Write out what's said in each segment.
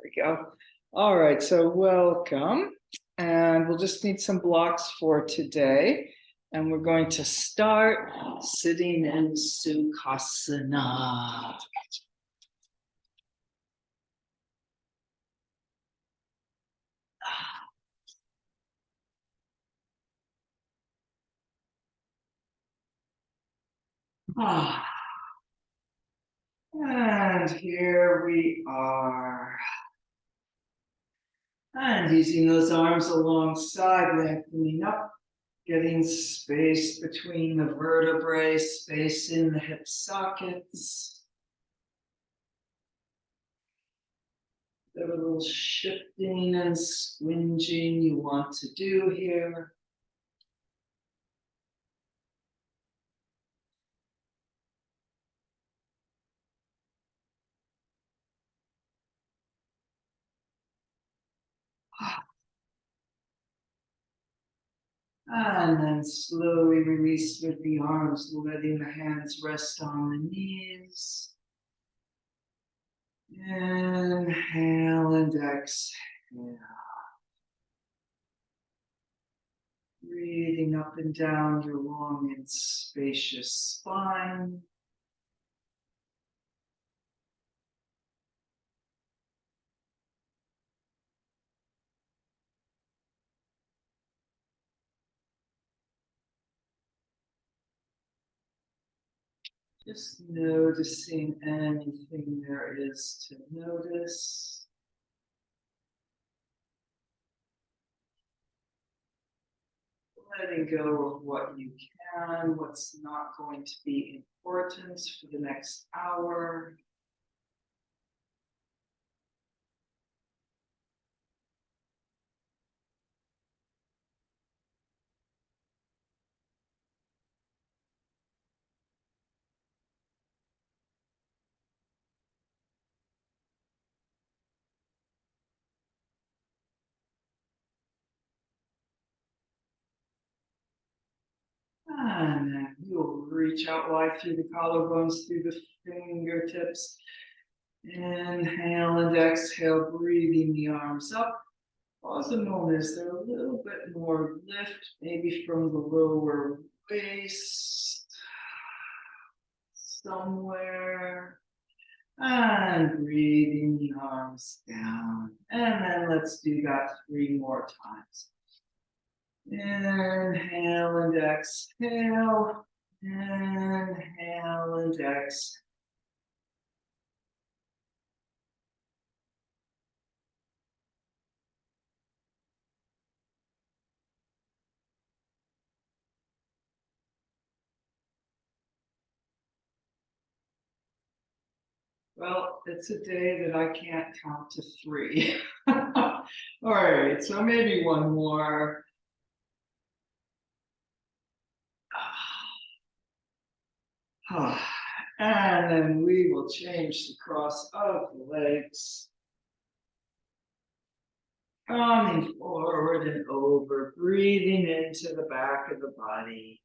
we go. All right, so welcome. And we'll just need some blocks for today. And we're going to start sitting in Sukhasana. And here we are. And using those arms alongside, lengthening up, getting space between the vertebrae, space in the hip sockets. There's a little shifting and squinging you want to do here. And then slowly release with the arms, letting the hands rest on the knees. Inhale and exhale. Breathing up and down your long and spacious spine. Just noticing anything there is to notice. Letting go of what you can, what's not going to be important for the next hour. And then you'll reach out wide through the collarbones, through the fingertips. Inhale and exhale, breathing the arms up. Pause a moment. Is there a little bit more lift, maybe from the lower waist, somewhere? And breathing the arms down. And then let's do that 3 more times. Inhale and exhale. Inhale and exhale. Well, it's a day that I can't count to 3. All right, so maybe one more. And then we will change the cross of the legs. Coming forward and over, breathing into the back of the body.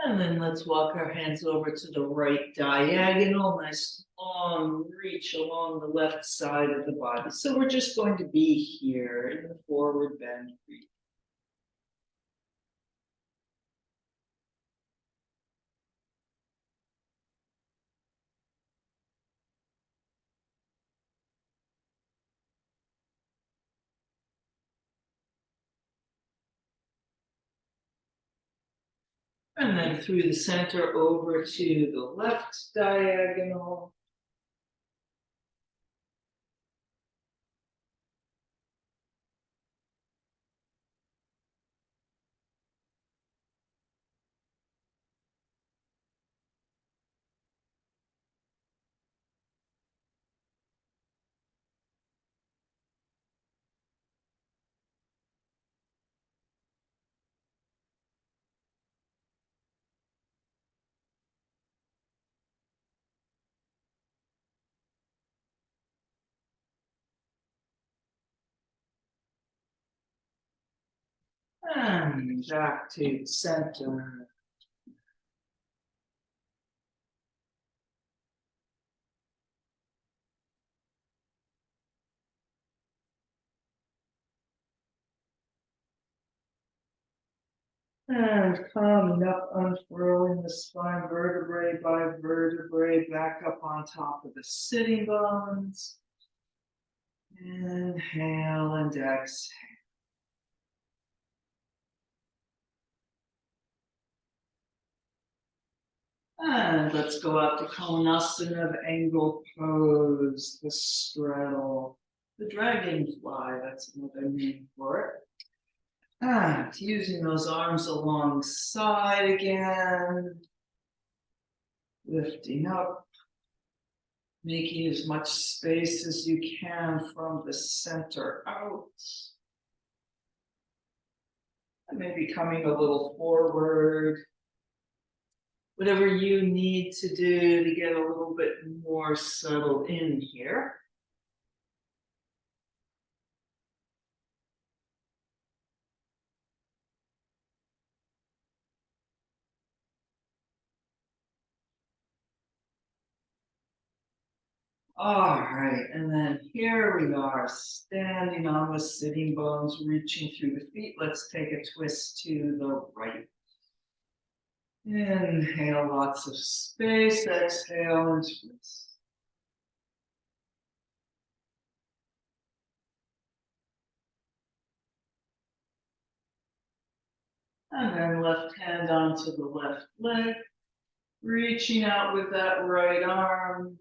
And then let's walk our hands over to the right diagonal. Nice long reach along the left side of the body. So we're just going to be here in the forward bend. And then through the center over to the left diagonal. And back to center. And coming up, unfurling the spine vertebrae by vertebrae back up on top of the sitting bones. Inhale and exhale. And let's go out to Konasana of angle pose, the straddle, the dragonfly, that's another name for it. And using those arms alongside again, lifting up, making as much space as you can from the center out. And maybe coming a little forward. Whatever you need to do to get a little bit more settled in here. All right, and then here we are, standing on the sitting bones, reaching through the feet. Let's take a twist to the right. Inhale, lots of space. Exhale and twist. And then left hand onto the left leg, reaching out with that right arm,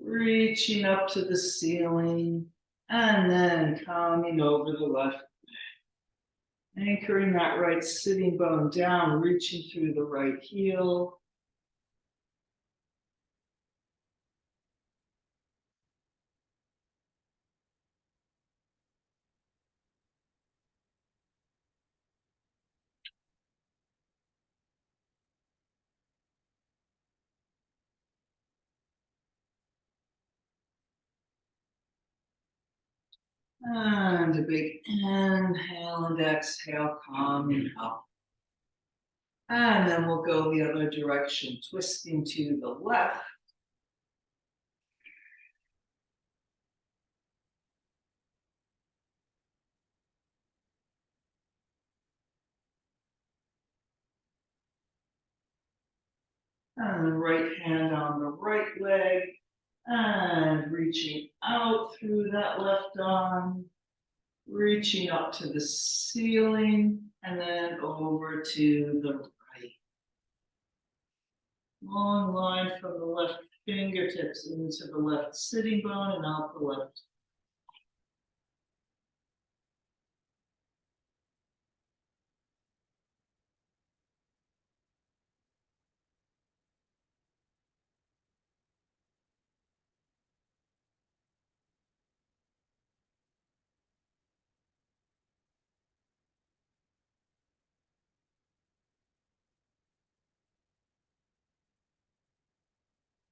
reaching up to the ceiling, and then coming over the left leg. Anchoring that right sitting bone down, reaching through the right heel. And a big inhale and exhale, coming up. And then we'll go the other direction, twisting to the left. And the right hand on the right leg. And reaching out through that left arm. Reaching up to the ceiling. And then over to the right. Long line from the left fingertips into the left sitting bone and out the left.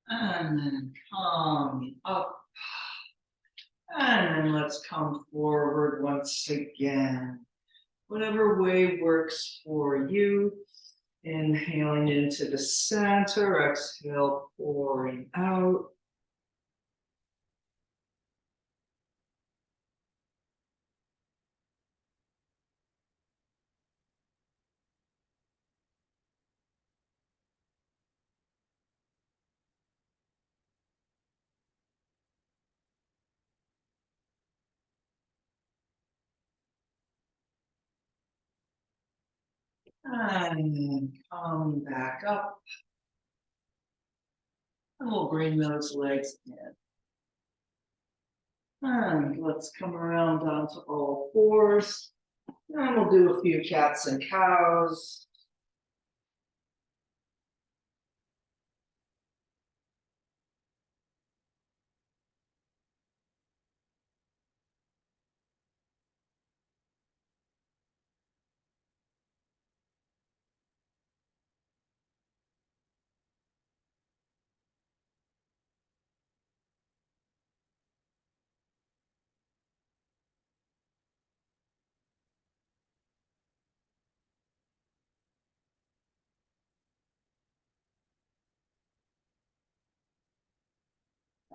And then coming up. And then let's come forward once again. Whatever way works for you. Inhaling into the center, exhale, pouring out. And then coming back up. And we'll bring those legs in. And let's come around onto all fours. And we'll do a few cats and cows.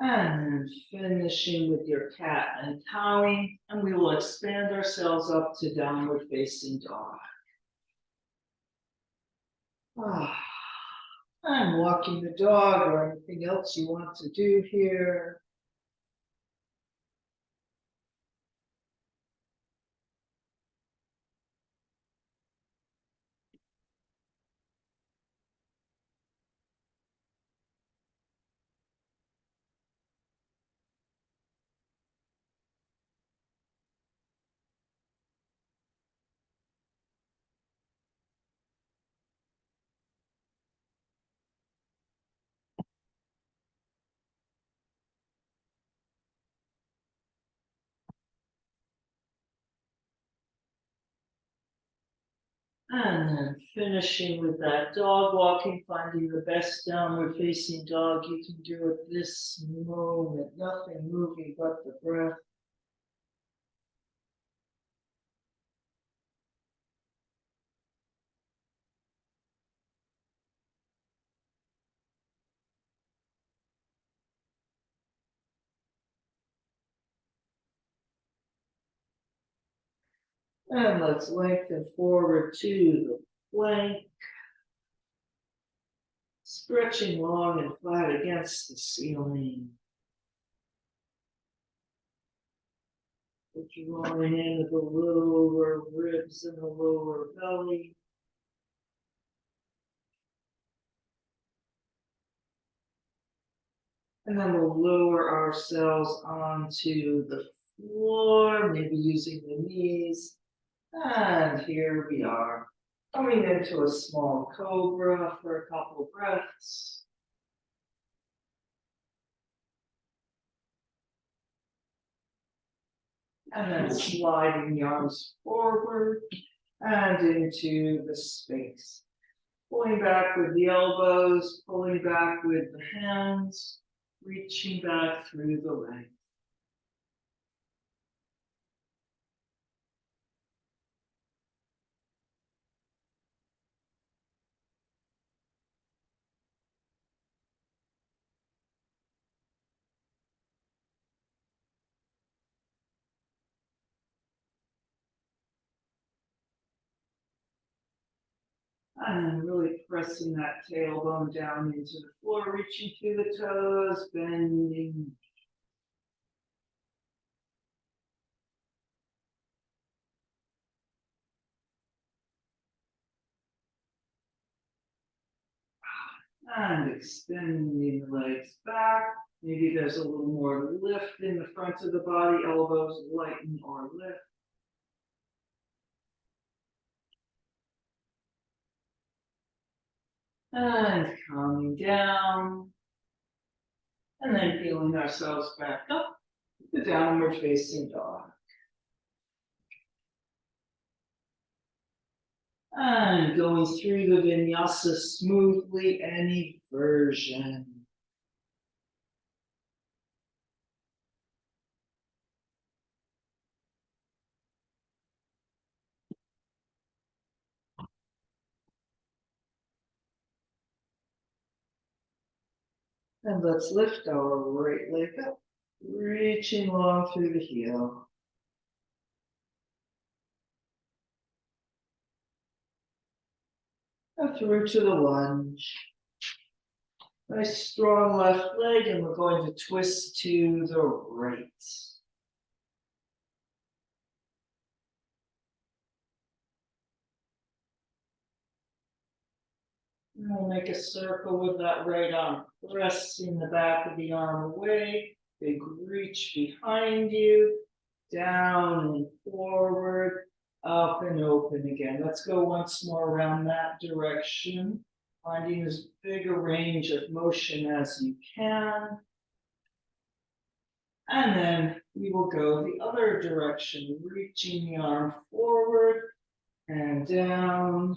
And then finishing with your cat and cowing, and we will expand ourselves up to downward facing dog. And walking the dog or anything else you want to do here. And then finishing with that dog walking, finding the best downward facing dog you can do at this moment. Nothing moving but the breath. And let's lengthen forward to the plank. Stretching long and flat against the ceiling. Drawing into the lower ribs and the lower belly. And then we'll lower ourselves onto the floor, maybe using the knees. And here we are, coming into a small cobra for a couple breaths. And then sliding the arms forward and into the space. Pulling back with the elbows, pulling back with the hands, reaching back through the legs. And then really pressing that tailbone down into the floor, reaching through the toes, bending. And extending the legs back. Maybe there's a little more lift in the front of the body, elbows lighten or lift. And coming down. And then peeling ourselves back up, the downward facing dog. And going through the vinyasa smoothly, any version. And let's lift our right leg up, reaching long through the heel. And through to the lunge. Nice strong left leg, and we're going to twist to the right. And we'll make a circle with that right arm, pressing the back of the arm away. Big reach behind you, down and forward, up and open again. Let's go once more around that direction, finding as big a range of motion as you can. And then we will go the other direction, reaching the arm forward and down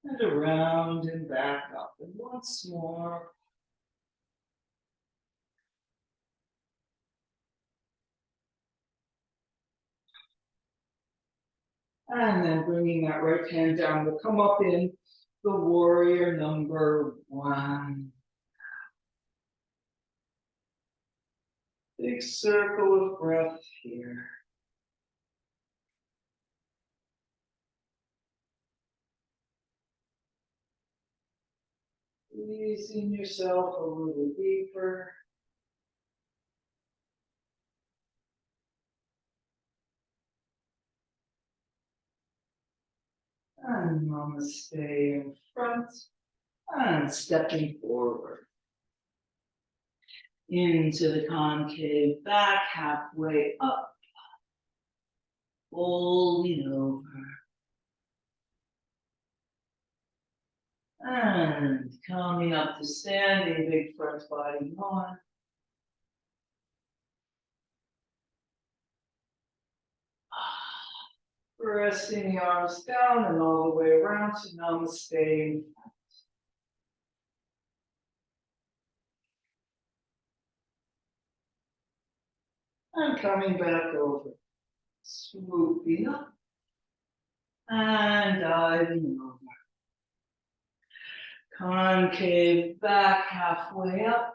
and around and back up. And once more. And then bringing that right hand down, we'll come up in the warrior number one. Big circle of breath here. Easing yourself a little deeper. And Namaste in front. And stepping forward. Into the concave back, halfway up. Folding over. And coming up to standing, big front body on. Pressing the arms down and all the way around to Namaste. And coming back over. Swooping up. And diving over. Concave back, halfway up.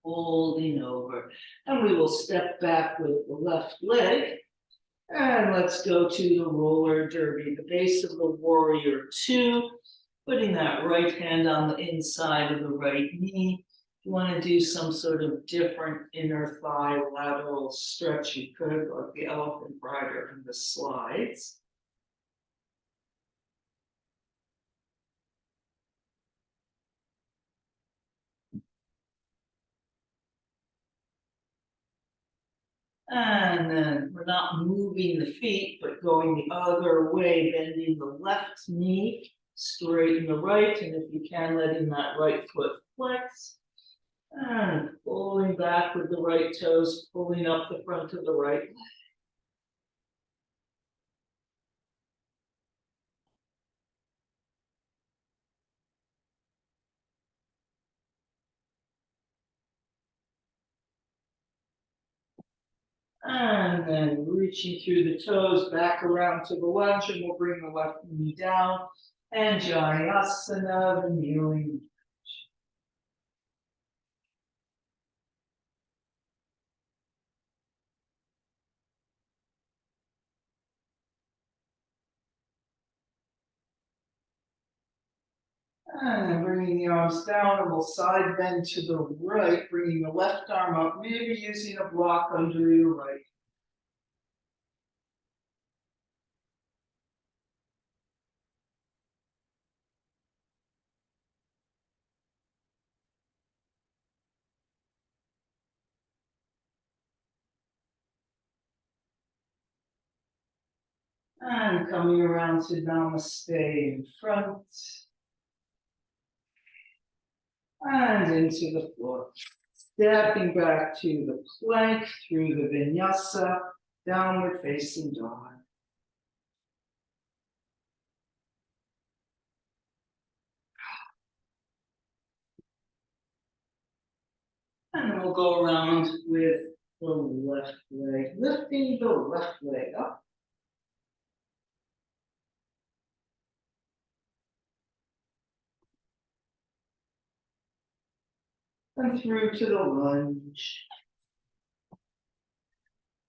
Folding over. And we will step back with the left leg. And let's go to the roller derby, the base of the warrior two, putting that right hand on the inside of the right knee. If you want to do some sort of different inner thigh lateral stretch, you could, like the elephant rider in the slides. And then we're not moving the feet, but going the other way, bending the left knee, straighten the right, and if you can, letting that right foot flex. And pulling back with the right toes, pulling up the front of the right leg. And then reaching through the toes, back around to the lunge, and we'll bring the left knee down. And Jayasana, the kneeling. And then bringing the arms down, and we'll side bend to the right, bringing the left arm up, maybe using a block under your right. And coming around to Namaste in front. And into the floor. Stepping back to the plank through the vinyasa, downward facing dog. And then we'll go around with the left leg, lifting the left leg up. And through to the lunge.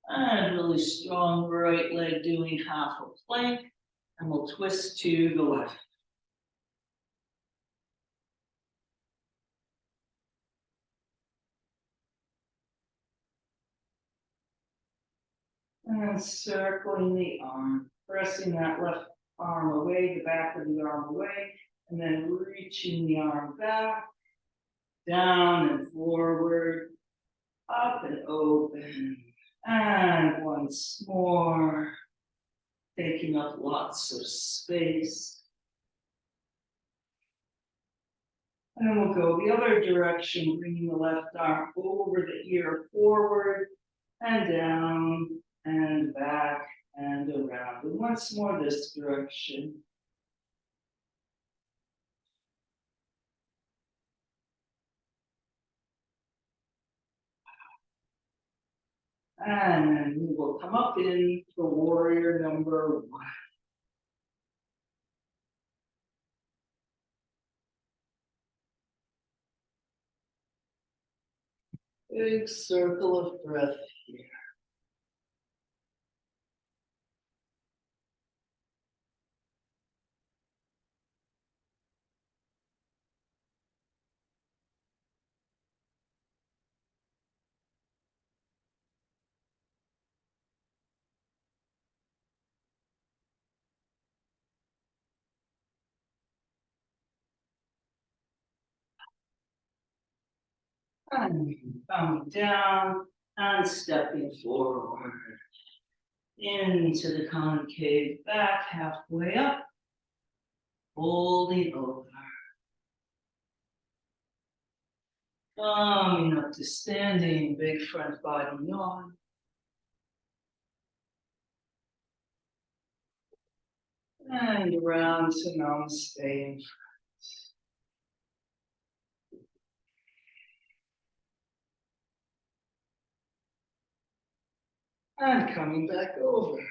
And really strong right leg doing half a plank. And we'll twist to the left. And circling the arm, pressing that left arm away, the back of the arm away, and then reaching the arm back, down and forward, up and open. And once more, taking up lots of space. And then we'll go the other direction, bringing the left arm over the ear forward and down and back and around. And once more this direction. And then we will come up in the warrior number one. Big circle of breath here. And coming down and stepping forward into the concave back, halfway up, folding over. Coming up to standing, big front body yawn. And around to Namaste in front. And coming back over.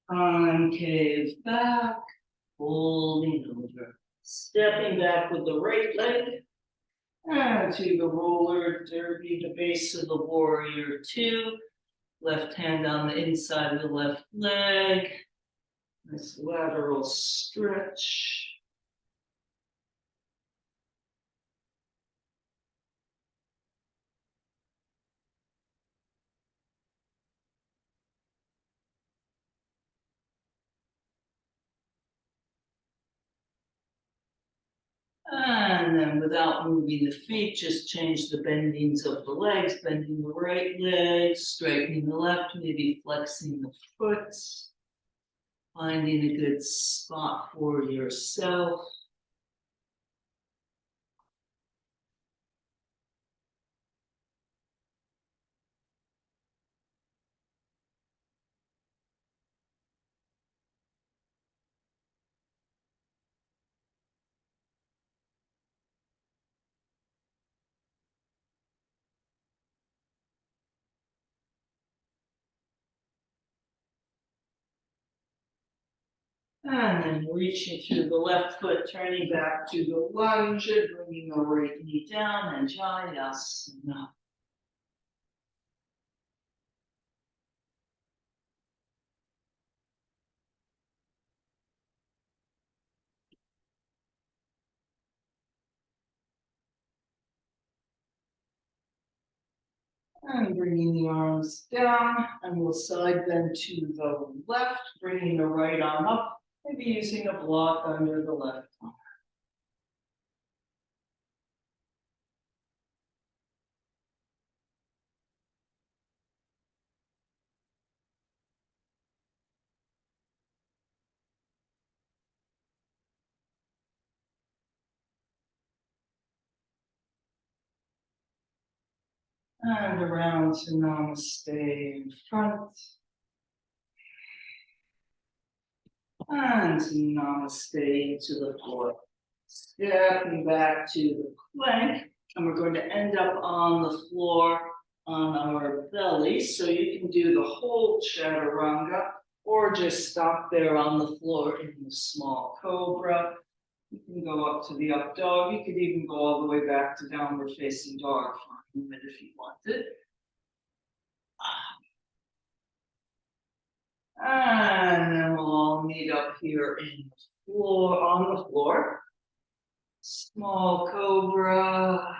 Concave back, folding over. Stepping back with the right leg. And to the roller derby, the base of the warrior two. Left hand on the inside of the left leg. Nice lateral stretch. And then without moving the feet, just change the bendings of the legs, bending the right leg, straightening the left, maybe flexing the foot, finding a good spot for yourself. And then reaching through the left foot, turning back to the lunge, and bringing the right knee down, and GentleVinyasa. And bringing the arms down, and we'll side bend to the left, bringing the right arm up, maybe using a block under the left arm. And around to Namaste in front. And Namaste into the floor. Stepping back to the plank. And we're going to end up on the floor on our belly. So you can do the whole chaturanga or just stop there on the floor in the small cobra. You can go up to the up dog. You could even go all the way back to downward facing dog for a minute if you wanted. And then we'll all meet up here in the floor, on the floor. Small cobra.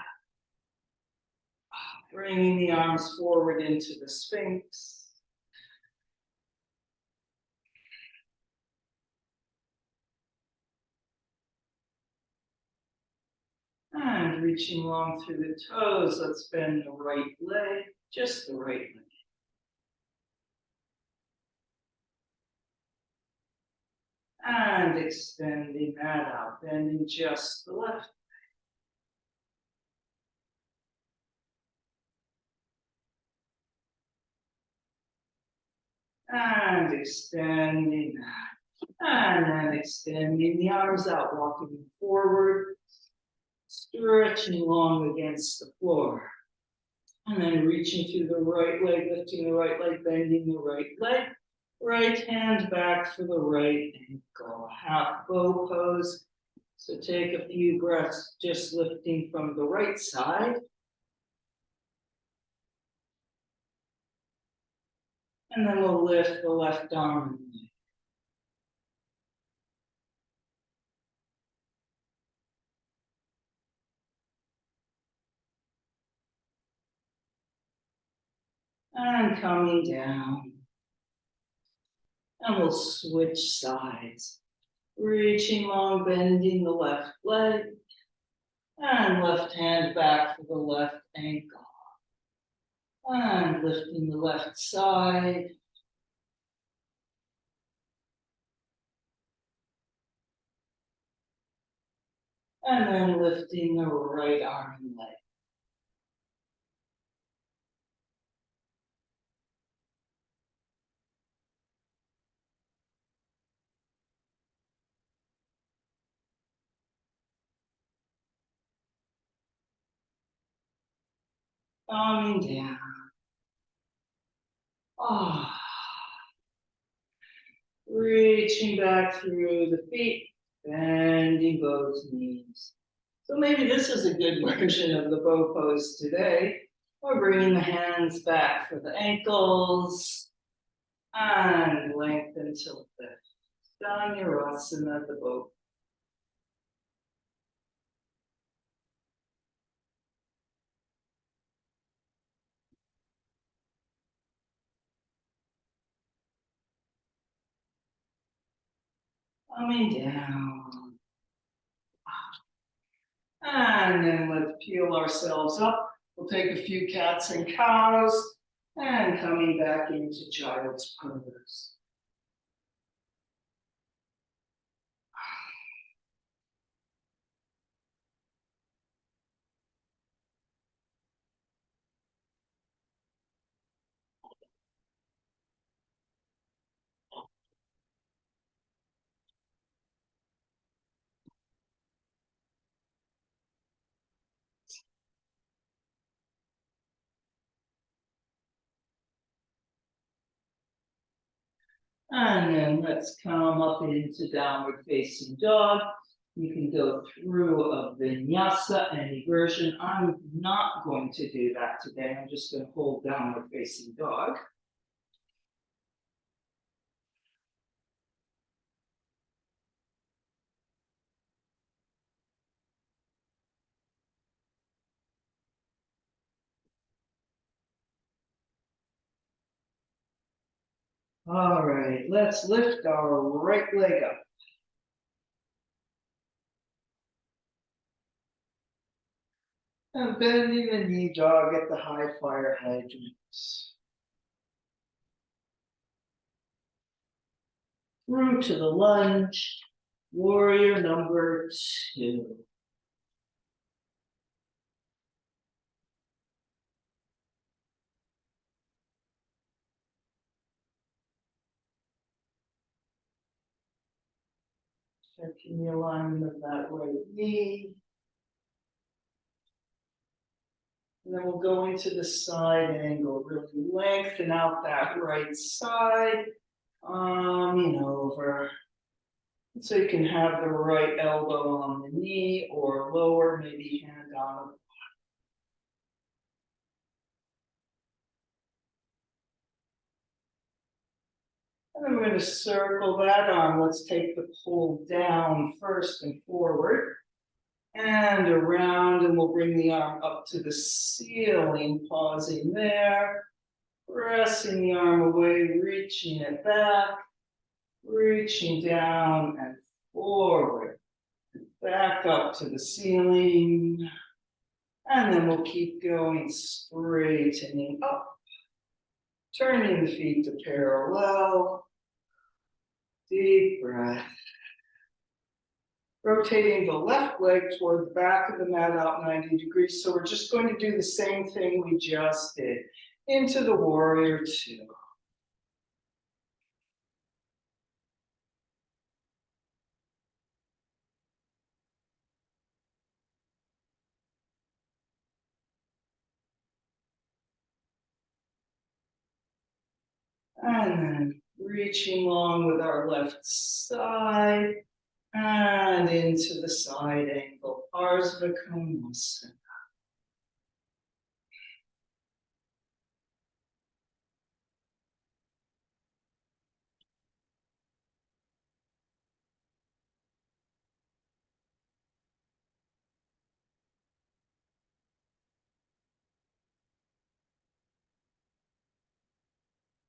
Bringing the arms forward into the Sphinx. And reaching long through the toes, let's bend the right leg, just the right leg. And extending that out, bending just the left. And extending that. And then extending the arms out, walking forward, stretching long against the floor. And then reaching through the right leg, lifting the right leg, bending the right leg. Right hand back for the right ankle, half bow pose. So take a few breaths, just lifting from the right side. And then we'll lift the left arm. And coming down. And we'll switch sides. Reaching long, bending the left leg. And left hand back for the left ankle. And lifting the left side. And then lifting the right arm and leg. Coming down. Ah. Reaching back through the feet, bending both knees. So maybe this is a good version of the bow pose today. We're bringing the hands back for the ankles and lengthen to lift. Dhanurasana, the bow. Coming down. And then let's peel ourselves up. We'll take a few cats and cows and coming back into child's pose. And then let's come up into downward facing dog. You can go through a vinyasa, any version. I'm not going to do that today. I'm just going to hold downward facing dog. All right, let's lift our right leg up. And bending the knee, dog at the high fire hydrants. Through to the lunge, warrior number 2. Checking the alignment of that right knee. And then we'll go into the side angle, really lengthen out that right side, arming over. So you can have the right elbow on the knee or lower, maybe hand on. And then we're going to circle that arm. Let's take the pull down first and forward. And around, and we'll bring the arm up to the ceiling, pausing there. Pressing the arm away, reaching it back. Reaching down and forward, back up to the ceiling, and then we'll keep going, straightening up, turning the feet to parallel, deep breath, rotating the left leg toward the back of the mat out 90 degrees, so we're just going to do the same thing we just did, into the warrior 2. And then reaching long with our left side and into the side angle, Ardha Konasana.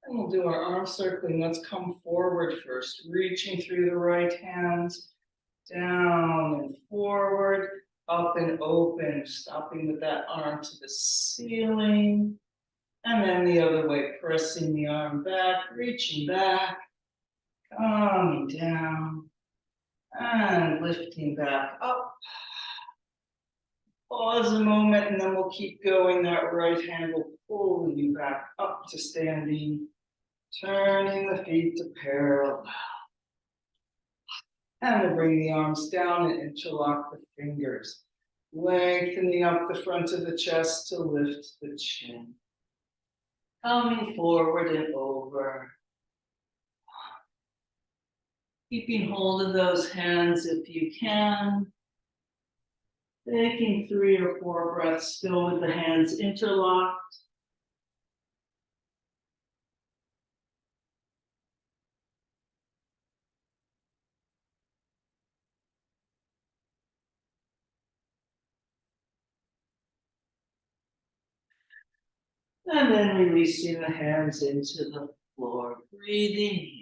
And we'll do our arm circling. Let's come forward first, reaching through the right hands, down and forward, up and open, stopping with that arm to the ceiling. And then the other way, pressing the arm back, reaching back, coming down, and lifting back up. Pause a moment, and then we'll keep going. That right hand will pull you back up to standing, turning the feet to parallel. And we'll bring the arms down and interlock the fingers, lengthening up the front of the chest to lift the chin. Coming forward and over. Keeping hold of those hands if you can. Taking 3 or 4 breaths still with the hands interlocked. And then releasing the hands into the floor, breathing.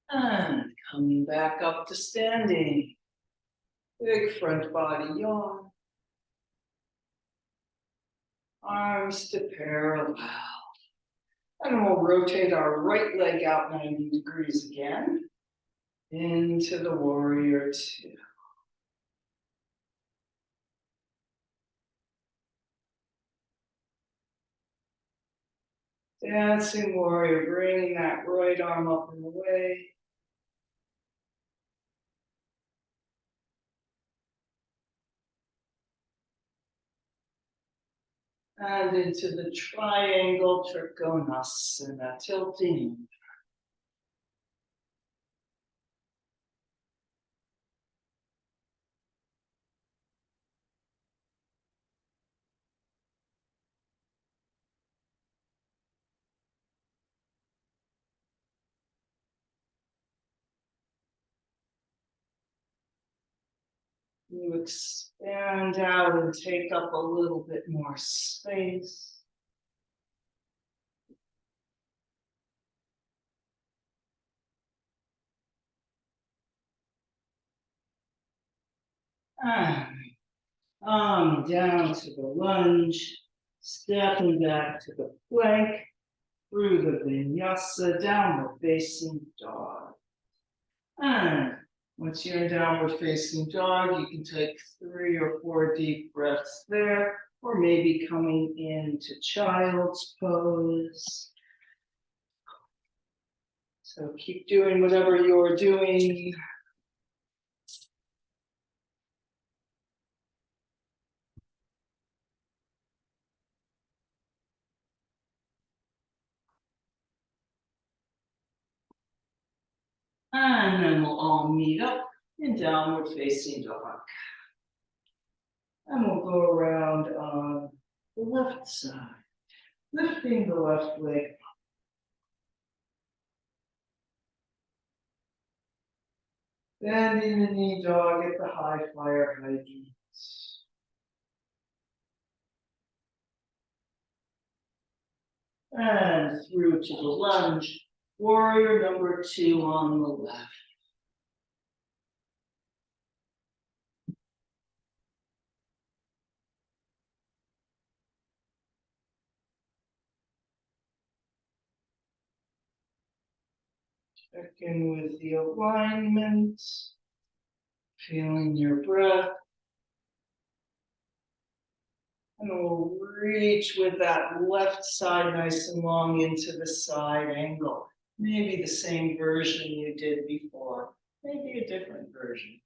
And coming back up to standing. Big front body yawn. Arms to parallel. And we'll rotate our right leg out 90 degrees again. Into the warrior 2. Dancing warrior, bringing that right arm up and away. And into the triangle Trikonasana, tilting. You expand out and take up a little bit more space. And down to the lunge, stepping back to the plank, through the vinyasa, downward facing dog. And once you're in downward facing dog, you can take 3 or 4 deep breaths there, or maybe coming into child's pose. So keep doing whatever you're doing. And then we'll all meet up in downward facing dog. And we'll go around on the left side, lifting the left leg. Bending the knee dog at the high flyer height. And through to the lunge, warrior number 2 on the left. Check in with the alignment, feeling your breath. And we'll reach with that left side nice and long into the side angle. Maybe the same version you did before, maybe a different version.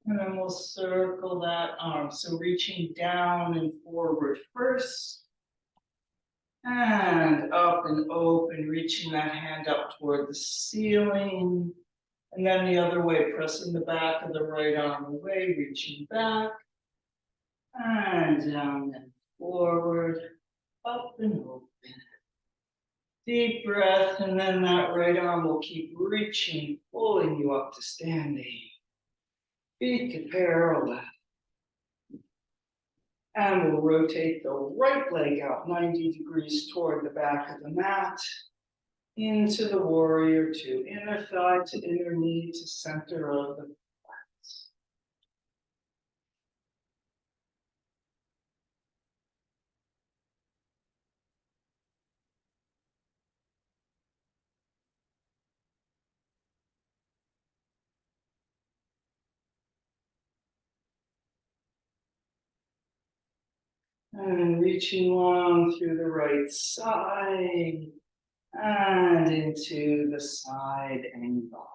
And then we'll circle that arm. So reaching down and forward first. And up and open, reaching that hand up toward the ceiling. And then the other way, pressing the back of the right arm away, reaching back. And down and forward, up and open. Deep breath, and then that right arm will keep reaching, pulling you up to standing. Feet to parallel. And we'll rotate the right leg out 90 degrees toward the back of the mat. Into the warrior two, inner thigh to inner knee to center of the flex. And reaching long through the right side and into the side angle.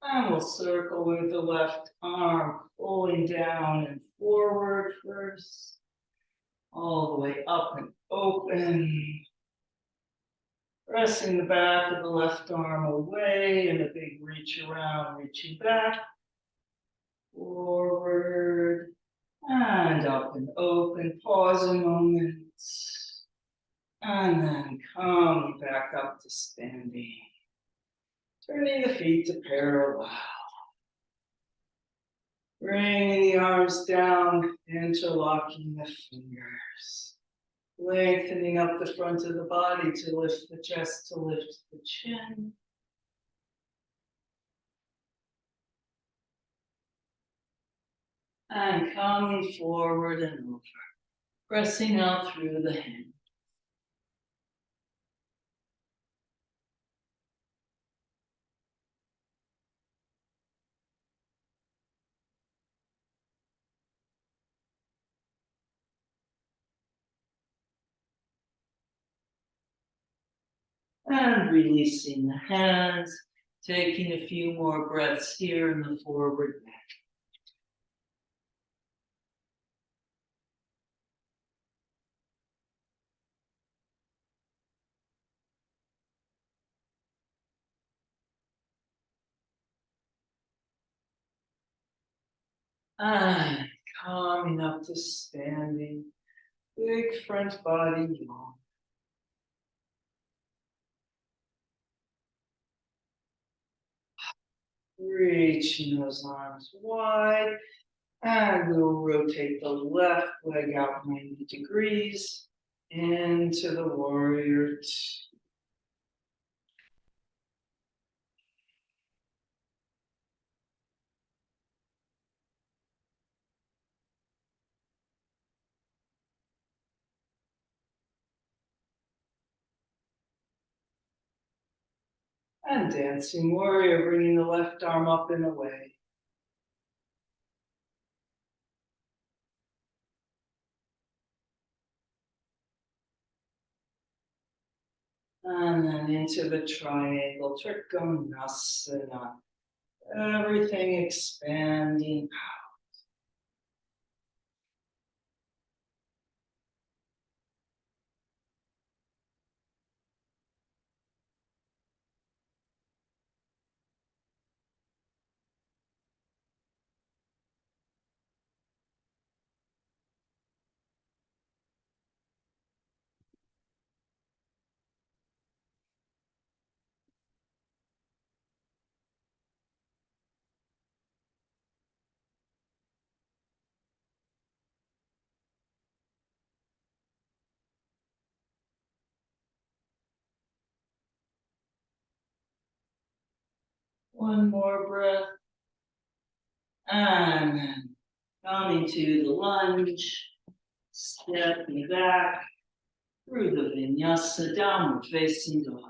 And we'll circle with the left arm, pulling down and forward first, all the way up and open. Pressing the back of the left arm away and a big reach around, reaching back, forward, and up and open. Pause a moment. And then come back up to standing. Turning the feet to parallel. Bringing the arms down, interlocking the fingers. Lengthening up the front of the body to lift the chest, to lift the chin. And coming forward and over. Pressing out through the hand. And releasing the hands, taking a few more breaths here in the forward bend. And coming up to standing, big front body yawn. Reaching those arms wide, and we'll rotate the left leg out 90 degrees into the warrior two. And dancing warrior, bringing the left arm up and away. And then into the triangle, Trikonasana. Everything expanding. One more breath. And then coming to the lunge, stepping back through the vinyasa, downward facing dog.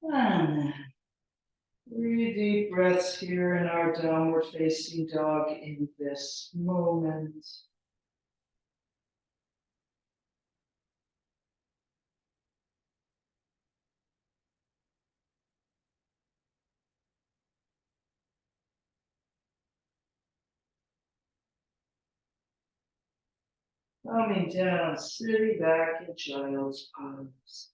And then 3 deep breaths here in our downward facing dog in this moment. Coming down, sitting back in child's pose.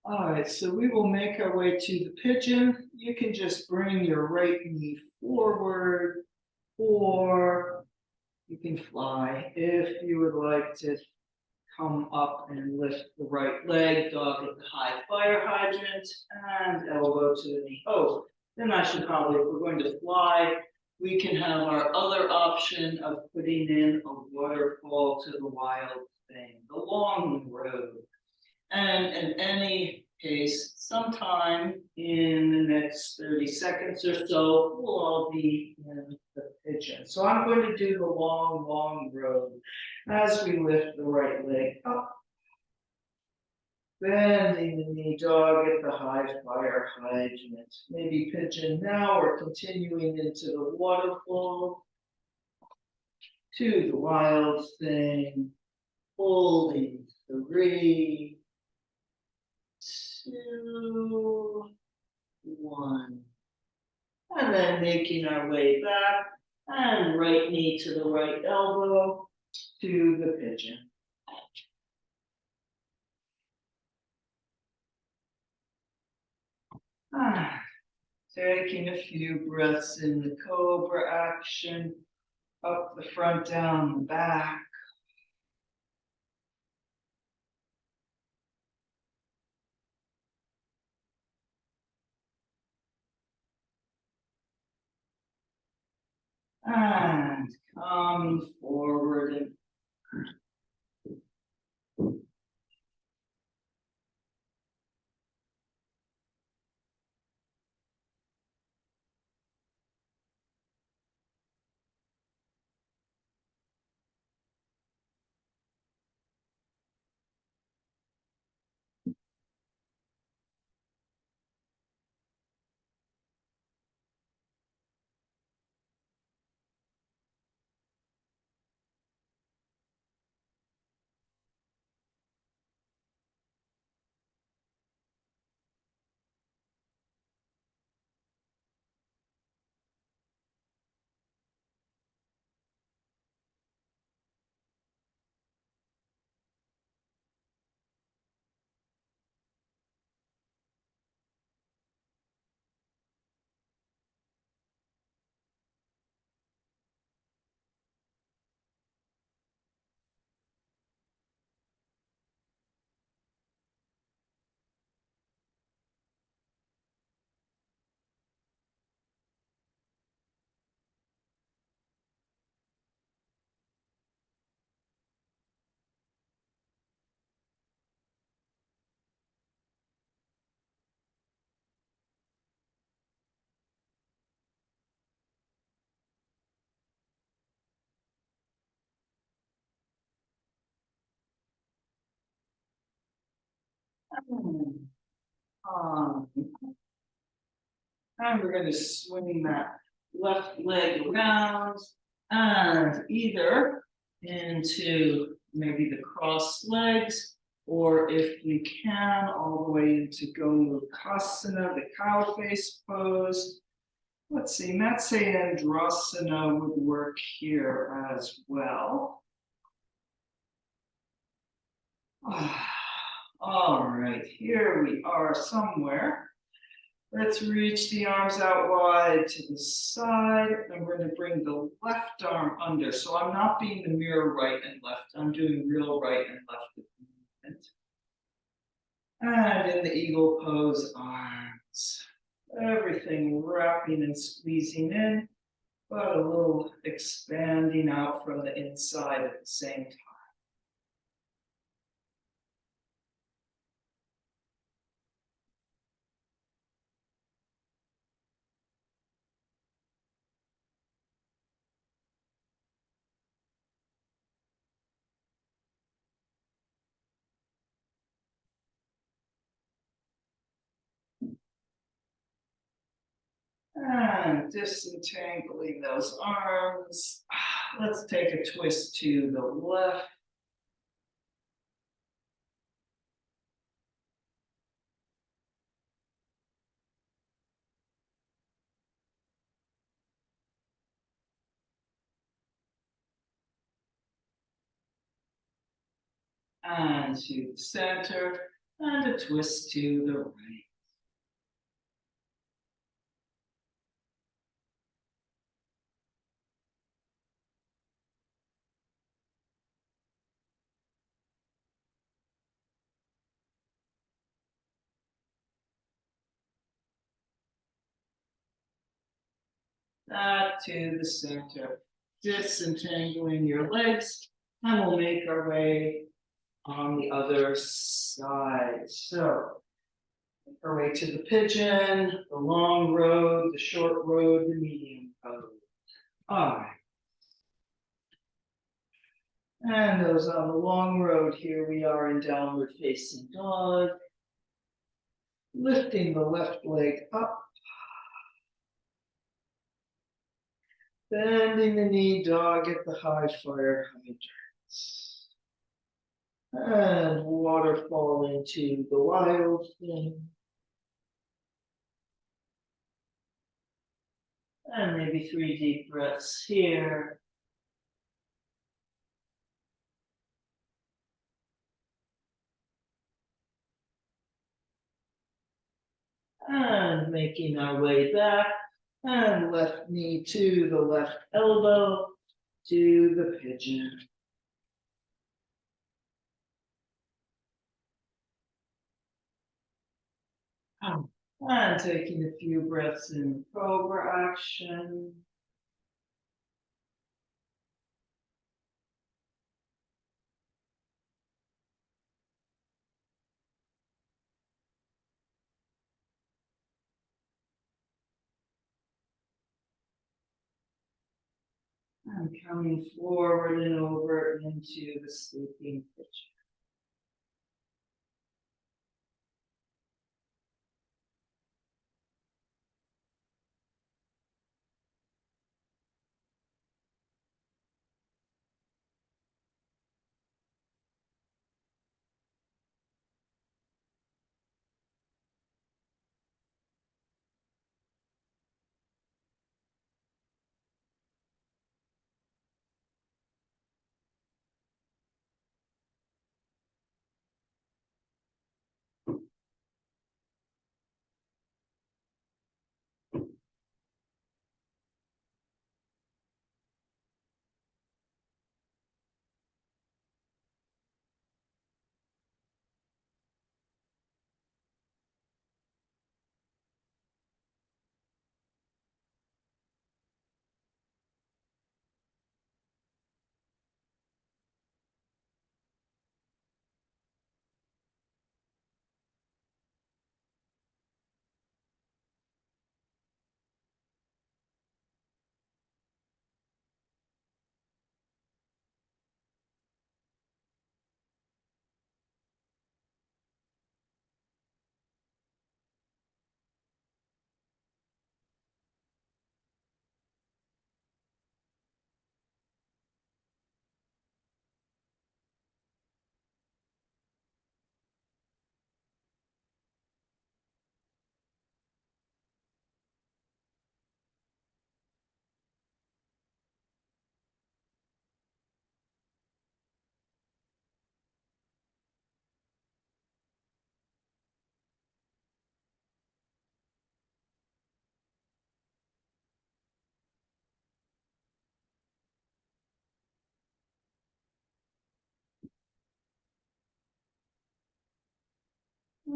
All right, so we will make our way to the pigeon. You can just bring your right knee forward, or you can fly. If you would like to come up and lift the right leg, dog at the high fire hydrant, and elbow to the knee. Oh, then I should probably, if we're going to fly, we can have our other option of putting in a waterfall to the wild thing, the long road. And in any case, sometime in the next 30 seconds or so, we'll all be in the pigeon. So I'm going to do the long, long road as we lift the right leg up. Bending the knee, dog at the high fire hydrant. Maybe pigeon now or continuing into the waterfall. To the wild thing. Holding 3, 2, 1. And then making our way back. And right knee to the right elbow to the pigeon. Taking a few breaths in the cobra action. Up the front, down the back. And coming forward and and we're going to swing that left leg around and either into maybe the crossed legs, or if we can, all the way into Gomukasana, the cow face pose. Let's see, Matsyendrasana would work here as well. All right, here we are somewhere. Let's reach the arms out wide to the side. I'm going to bring the left arm under. So I'm not being the mirror right and left. I'm doing real right and left at the moment. And in the eagle pose, arms. Everything wrapping and squeezing in, but a little expanding out from the inside at the same time. And disentangling those arms. Let's take a twist to the left. And to the center. And a twist to the right. Back to the center. Disentangling your legs. And we'll make our way on the other side. So, make our way to the pigeon, the long road, the short road, the medium road. All right. And those on the long road, here we are in downward facing dog. Lifting the left leg up. Bending the knee, dog at the high fire hydrants. And waterfall into the wild thing. And maybe 3 deep breaths here. And making our way back. And left knee to the left elbow to the pigeon. And taking a few breaths in cobra action. And coming forward and over into the sleeping pigeon.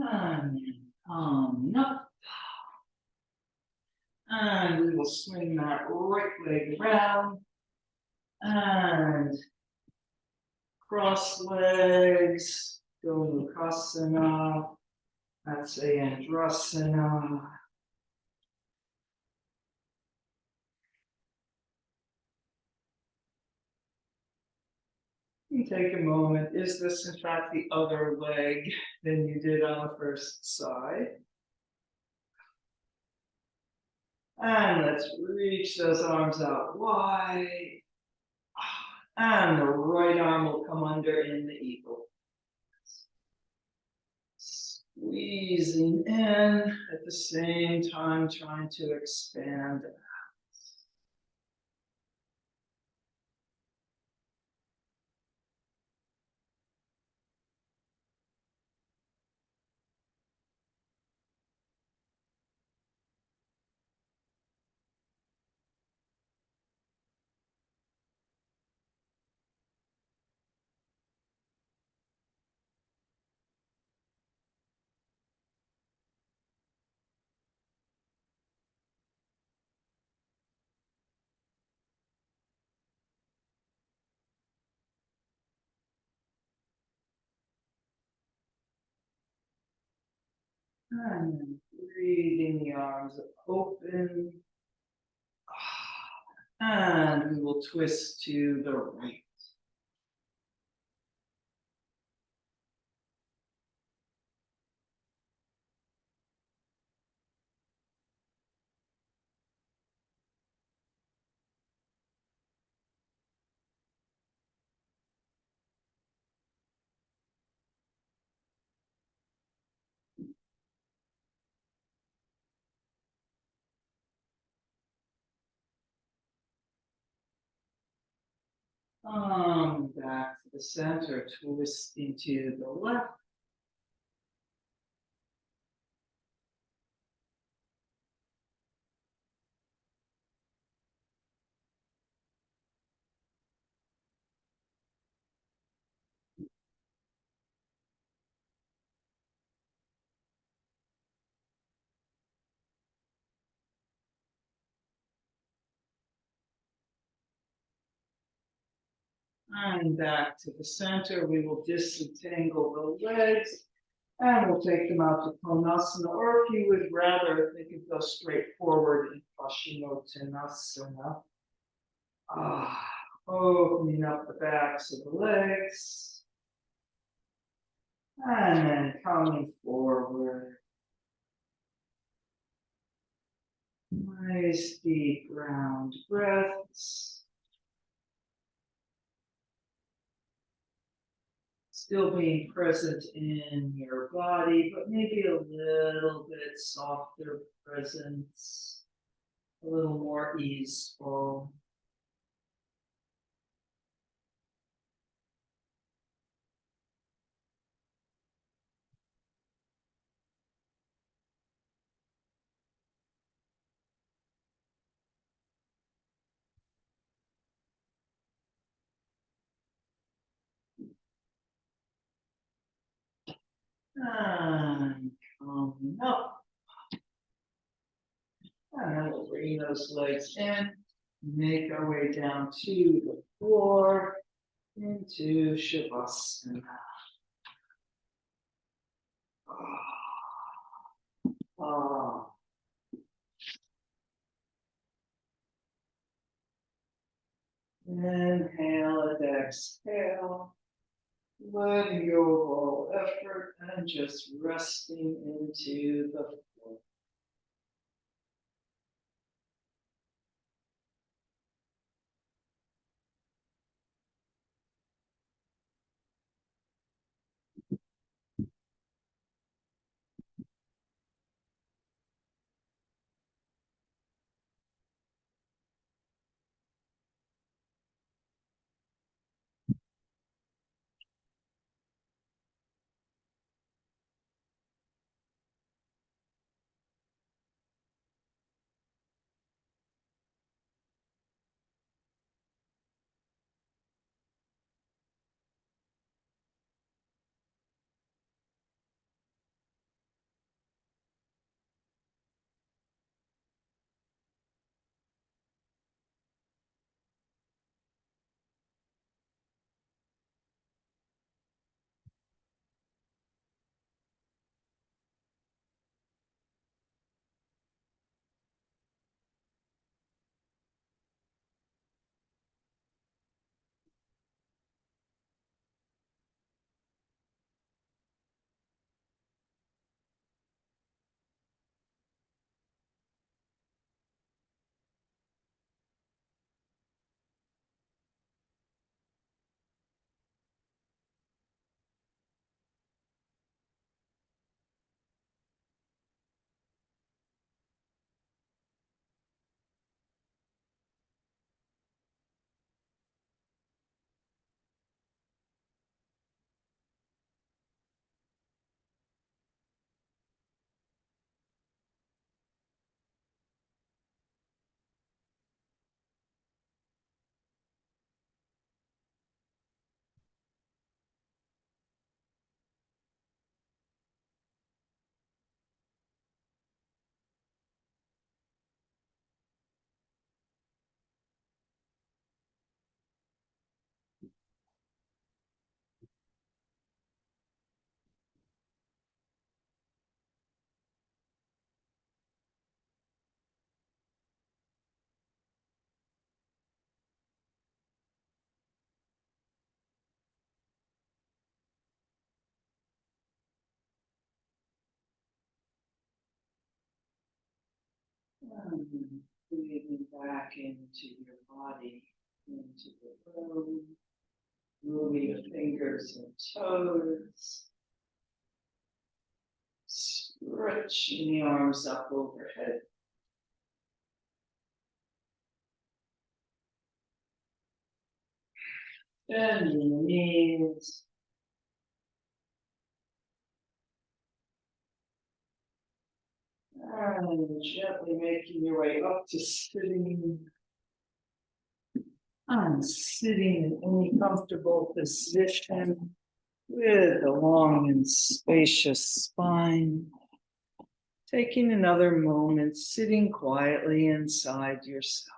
And up. And we will swing that right leg around. And cross legs. Gomukasana. That's a Andrasana. You take a moment. Is this in fact the other leg than you did on the first side? And let's reach those arms out wide. And the right arm will come under in the eagle. Squeezing in at the same time, trying to expand. And then breathing the arms open. And we will twist to the right. Back to the center, twisting to the left. And back to the center. We will disentangle the legs and we'll take them out to Konasana. Or if you would rather, they could go straight forward in Paschimottanasana. Opening up the backs of the legs. And then coming forward. Nice deep round breaths. Still being present in your body, but maybe a little bit softer presence, a little more easeful. And coming up. And then we'll bring those legs in, make our way down to the floor, into Shavasana. Ah. Inhale and exhale, letting go of all effort and just resting into the floor. And breathing back into your body, into the room, moving your fingers and toes, stretching the arms up overhead. Bending the knees. And gently making your way up to sitting. And sitting in any comfortable position with a long and spacious spine. Taking another moment, sitting quietly inside yourself.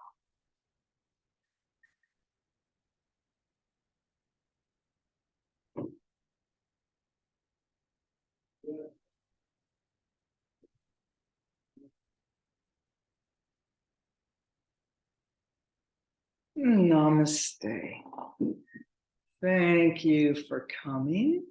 Namaste. Thank you for coming.